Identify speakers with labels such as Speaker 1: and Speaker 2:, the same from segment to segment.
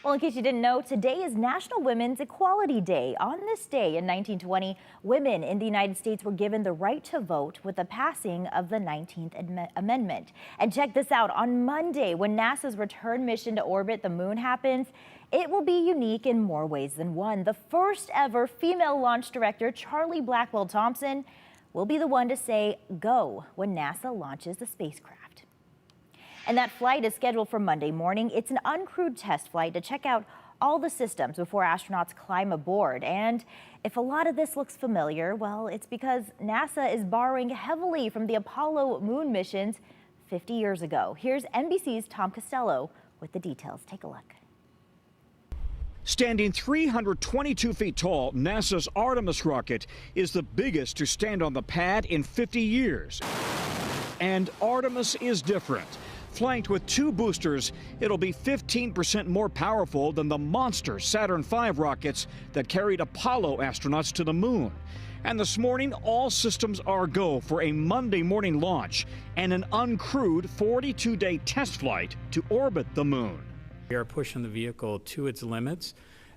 Speaker 1: Well, in case you didn't know, today is National Women's Equality Day. On this day in 1920, women in the United States were given the right to vote with the passing of the 19th Amendment. And check this out, on Monday, when NASA's return mission to orbit the moon happens, it will be unique in more ways than one. The first ever female launch director, Charlie Blackwell Thompson, will be the one to say go when NASA launches the spacecraft. And that flight is scheduled for Monday morning. It's an uncrewed test flight to check out all the systems before astronauts climb aboard. And if a lot of this looks familiar, well, it's because NASA is borrowing heavily from the Apollo moon missions 50 years ago. Here's NBC's Tom Costello with the details. Take a look.
Speaker 2: Standing 322 feet tall, NASA's Artemis rocket is the biggest to stand on the pad in 50 years. And Artemis is different. Flanked with two boosters, it'll be 15% more powerful than the monster Saturn V rockets that carried Apollo astronauts to the moon. And this morning, all systems are go for a Monday morning launch and an uncrewed 42-day test flight to orbit the moon.
Speaker 3: We are pushing the vehicle to its limits,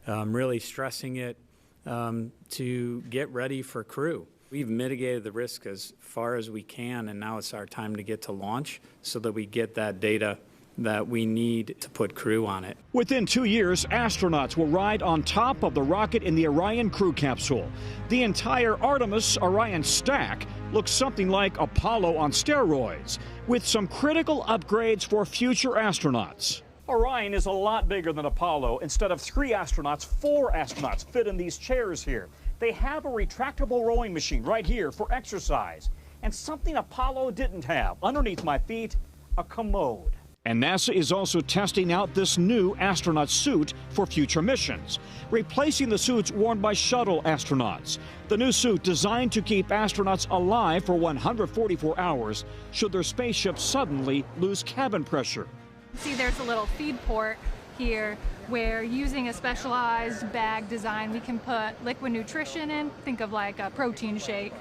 Speaker 3: really stressing it to get ready for crew. We've mitigated the risk as far as we can, and now it's our time to get to launch so that we get that data that we need to put crew on it.
Speaker 2: Within 2 years, astronauts will ride on top of the rocket in the Orion crew capsule. The entire Artemis Orion stack looks something like Apollo on steroids, with some critical upgrades for future astronauts. Orion is a lot bigger than Apollo. Instead of 3 astronauts, 4 astronauts fit in these chairs here. They have a retractable rowing machine right here for exercise. And something Apollo didn't have, underneath my feet, a commode. And NASA is also testing out this new astronaut suit for future missions, replacing the suits worn by shuttle astronauts. The new suit designed to keep astronauts alive for 144 hours should their spaceship suddenly lose cabin pressure.
Speaker 4: See, there's a little feed port here where, using a specialized bag design, we can put liquid nutrition in, think of like a protein shake,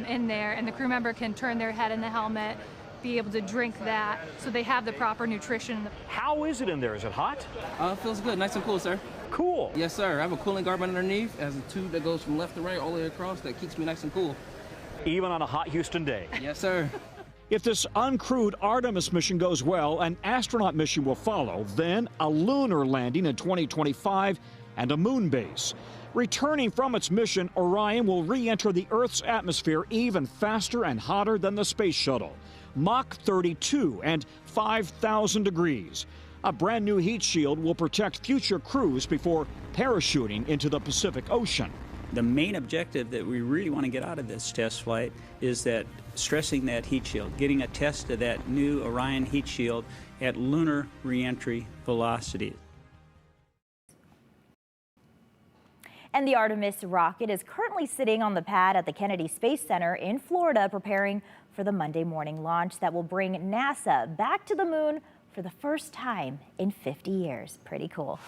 Speaker 4: in there, and the crew member can turn their head in the helmet, be able to drink that so they have the proper nutrition.
Speaker 2: How is it in there? Is it hot?
Speaker 5: It feels good, nice and cool, sir.
Speaker 2: Cool.
Speaker 5: Yes, sir. I have a cooling garment underneath. It has a tube that goes from left to right all the way across that keeps me nice and cool.
Speaker 2: Even on a hot Houston day.
Speaker 5: Yes, sir.
Speaker 2: If this uncrewed Artemis mission goes well, an astronaut mission will follow, then a lunar landing in 2025 and a moon base. Returning from its mission, Orion will re-enter the Earth's atmosphere even faster and hotter than the space shuttle. Mach 32 and 5,000 degrees. A brand new heat shield will protect future crews before parachuting into the Pacific Ocean.
Speaker 6: The main objective that we really want to get out of this test flight is that stressing that heat shield, getting a test of that new Orion heat shield at lunar reentry velocity.
Speaker 1: And the Artemis rocket is currently sitting on the pad at the Kennedy Space Center in Florida, preparing for the Monday morning launch that will bring NASA back to the moon for the first time in 50 years. Pretty cool.